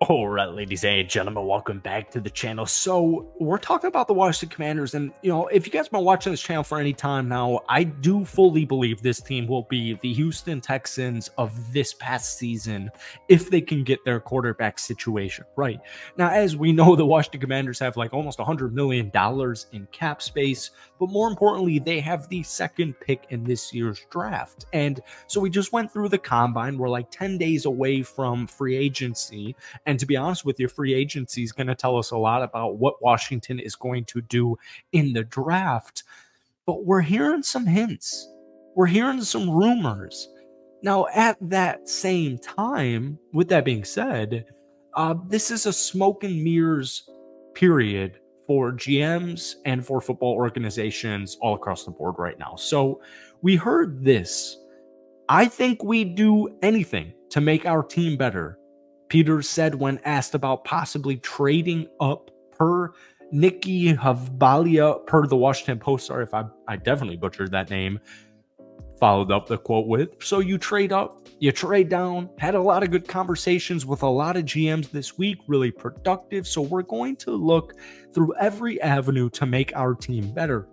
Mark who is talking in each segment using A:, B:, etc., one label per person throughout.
A: All right, ladies and gentlemen, welcome back to the channel. So we're talking about the Washington Commanders, and if you guys have been watching this channel for any time now, I do fully believe this team will be the Houston Texans of this past season if they can get their quarterback situation right. Now, as we know, the Washington Commanders have like almost $100 million in cap space, but more importantly, they have the second pick in this year's draft. And so we just went through the combine. We're like 10 days away from free agency. And to be honest with you, free agency is going to tell us a lot about what Washington is going to do in the draft. But we're hearing some hints. We're hearing some rumors. Now, at that same time, with that being said, this is a smoke and mirrors period for GMs and for football organizations all across the board right now. So we heard this. I think we do anything to make our team better, Peters said when asked about possibly trading up, per Nikki Havbalia, per the Washington Post. Sorry if I definitely butchered that name. Followed up the quote with, so you trade up, you trade down. Had a lot of good conversations with a lot of GMs this week, really productive. So we're going to look through every avenue to make our team better.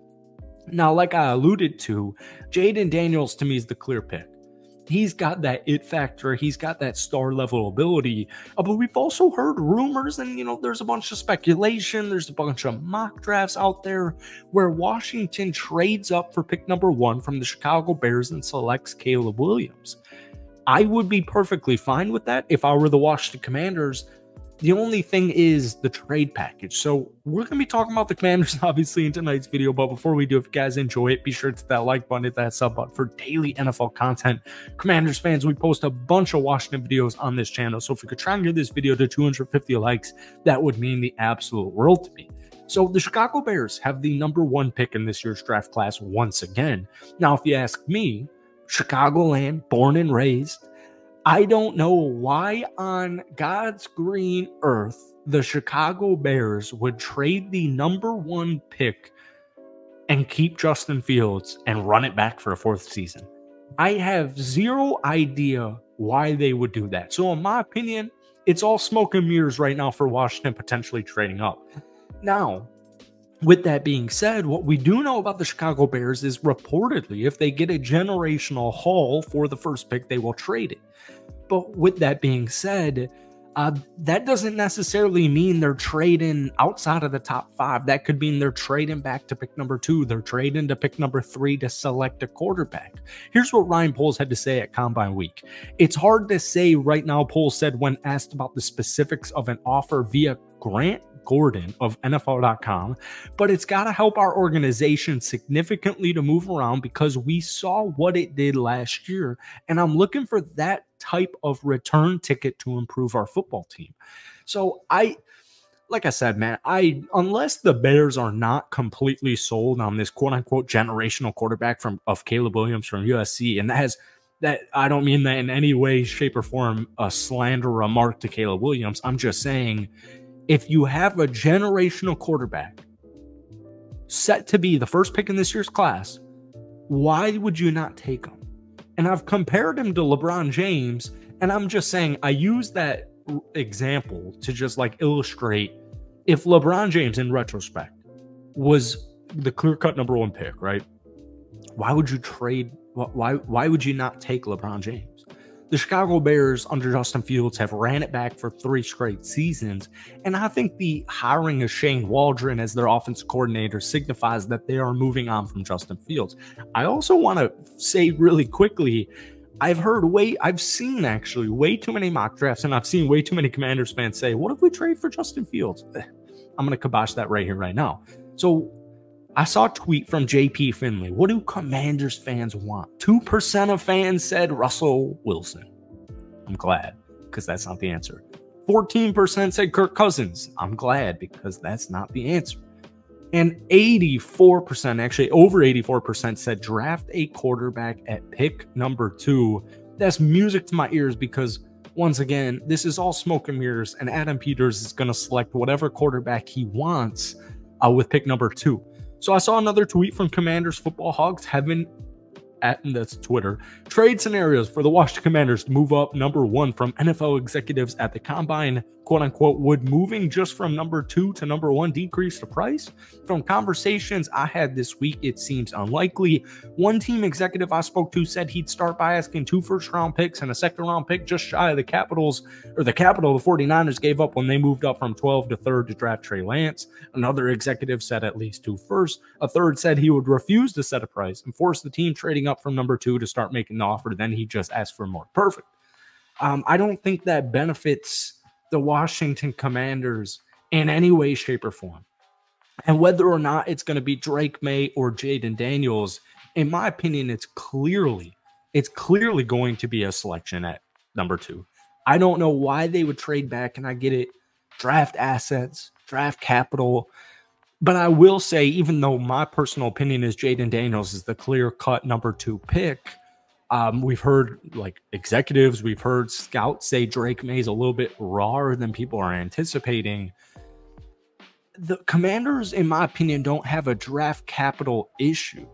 A: Now, like I alluded to, Jayden Daniels to me is the clear pick. He's got that it factor. He's got that star level ability. But we've also heard rumors, and there's a bunch of speculation. There's a bunch of mock drafts out there where Washington trades up for pick number 1 from the Chicago Bears and selects Caleb Williams. I would be perfectly fine with that if I were the Washington Commanders. The only thing is the trade package. So we're going to be talking about the Commanders, obviously, in tonight's video. But before we do, if you guys enjoy it, be sure to hit that like button, hit that sub button for daily NFL content. Commanders fans, we post a bunch of Washington videos on this channel. So if we could try and get this video to 250 likes, that would mean the absolute world to me. So the Chicago Bears have the number 1 pick in this year's draft class once again. Now, if you ask me, Chicagoland, born and raised, I don't know why on God's green earth the Chicago Bears would trade the number 1 pick and keep Justin Fields and run it back for a 4th season. I have zero idea why they would do that. So in my opinion, it's all smoke and mirrors right now for Washington potentially trading up. Now, with that being said, what we do know about the Chicago Bears is reportedly if they get a generational haul for the first pick, they will trade it. But with that being said, that doesn't necessarily mean they're trading outside of the top 5. That could mean they're trading back to pick number 2. They're trading to pick number 3 to select a quarterback. Here's what Ryan Poles had to say at Combine Week. It's hard to say right now, Poles said when asked about the specifics of an offer via Grant Gordon of NFL.com, but it's got to help our organization significantly to move around because we saw what it did last year, and I'm looking for that type of return ticket to improve our football team. So like I said, man, unless the Bears are not completely sold on this quote-unquote generational quarterback of Caleb Williams from USC, and that I don't mean that in any way, shape, or form a slander remark to Caleb Williams. I'm just saying, if you have a generational quarterback set to be the first pick in this year's class, why would you not take him? And I've compared him to LeBron James, and I'm just saying, I use that example to just like illustrate if LeBron James in retrospect was the clear-cut number 1 pick, right? Why would you trade? Why would you not take LeBron James? The Chicago Bears under Justin Fields have ran it back for 3 straight seasons, and I think the hiring of Shane Waldron as their offensive coordinator signifies that they are moving on from Justin Fields. I also want to say really quickly, I've seen actually way too many mock drafts, and I've seen way too many Commanders fans say, what if we trade for Justin Fields? I'm going to kibosh that right here, right now. So I saw a tweet from JP Finley. What do Commanders fans want? 2% of fans said Russell Wilson. I'm glad, because that's not the answer. 14% said Kirk Cousins. I'm glad, because that's not the answer. And 84%, actually over 84%, said draft a quarterback at pick number 2. That's music to my ears because, once again, this is all smoke and mirrors, and Adam Peters is going to select whatever quarterback he wants with pick number 2. So I saw another tweet from Commanders Football Hogs, Heaven that's Twitter. Trade scenarios for the Washington Commanders to move up number 1 from NFL executives at the combine, quote unquote. Would moving just from number 2 to number 1 decrease the price? From conversations I had this week, it seems unlikely. One team executive I spoke to said he'd start by asking 2 first-round picks and a second-round pick, just shy of the capital the 49ers gave up when they moved up from 12 to 3rd to draft Trey Lance. Another executive said at least 2 firsts. A third said he would refuse to set a price and force the team trading up from number 2 to start making the offer. Then he just asked for more. Perfect. I don't think that benefits the Washington Commanders in any way, shape, or form. And whether or not it's going to be Drake Maye or Jayden Daniels, in my opinion, it's clearly going to be a selection at number 2. I don't know why they would trade back, and I get it. Draft assets, draft capital. But I will say, even though my personal opinion is Jayden Daniels is the clear-cut number 2 pick, we've heard like executives, we've heard scouts say Drake Maye is a little bit rawer than people are anticipating. The Commanders, in my opinion, don't have a draft capital issue.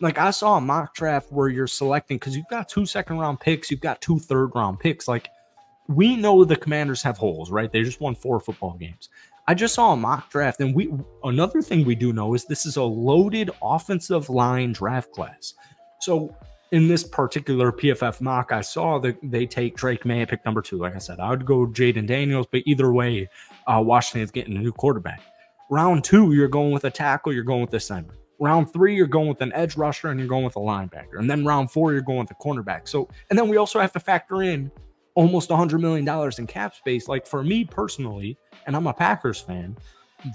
A: Like, I saw a mock draft where you're selecting, because you've got 2 second-round picks, you've got 2 third-round picks. Like, we know the Commanders have holes, right? They just won 4 football games. I just saw a mock draft, and another thing we do know is this is a loaded offensive line draft class. So in this particular PFF mock, I saw that they take Drake Maye at pick number 2. Like I said, I would go Jayden Daniels, but either way, Washington is getting a new quarterback. Round 2, you're going with a tackle, you're going with a center. Round 3, you're going with an edge rusher, and you're going with a linebacker. And then round 4, you're going with a cornerback. So, and then we also have to factor in almost $100 million in cap space. Like, for me personally, and I'm a Packers fan,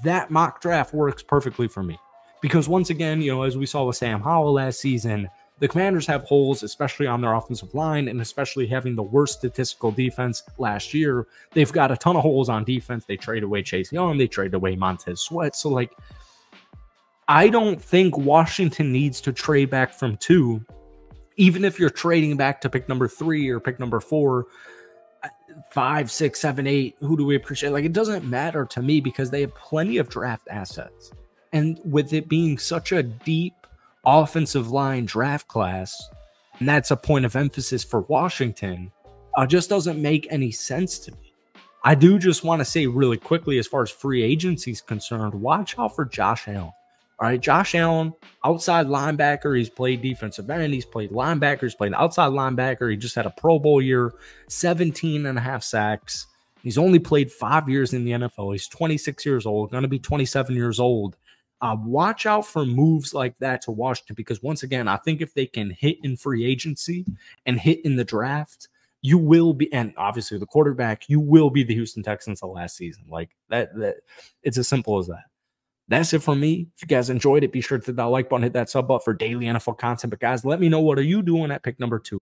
A: that mock draft works perfectly for me. Because once again, you know, as we saw with Sam Howell last season, the Commanders have holes, especially on their offensive line, and especially having the worst statistical defense last year. They've got a ton of holes on defense. They traded away Chase Young. They traded away Montez Sweat. So, like, I don't think Washington needs to trade back from 2. Even if you're trading back to pick number 3 or pick number 4, 5, 6, 7, 8, who do we appreciate? Like, it doesn't matter to me because they have plenty of draft assets. And with it being such a deep offensive line draft class, and that's a point of emphasis for Washington, just doesn't make any sense to me. I do just want to say really quickly, as far as free agency is concerned, watch out for Josh Allen. All right, Josh Allen, outside linebacker. He's played defensive end. He's played linebacker. He's played outside linebacker. He just had a Pro Bowl year, 17.5 sacks. He's only played 5 years in the NFL. He's 26 years old, going to be 27 years old. Watch out for moves like that to Washington, because once again, I think if they can hit in free agency and hit in the draft, you will be, and obviously the quarterback, you will be the Houston Texans of last season. Like that it's as simple as that. That's it from me. If you guys enjoyed it, be sure to hit that like button, hit that sub button for daily NFL content. But guys, let me know, what are you doing at pick number 2?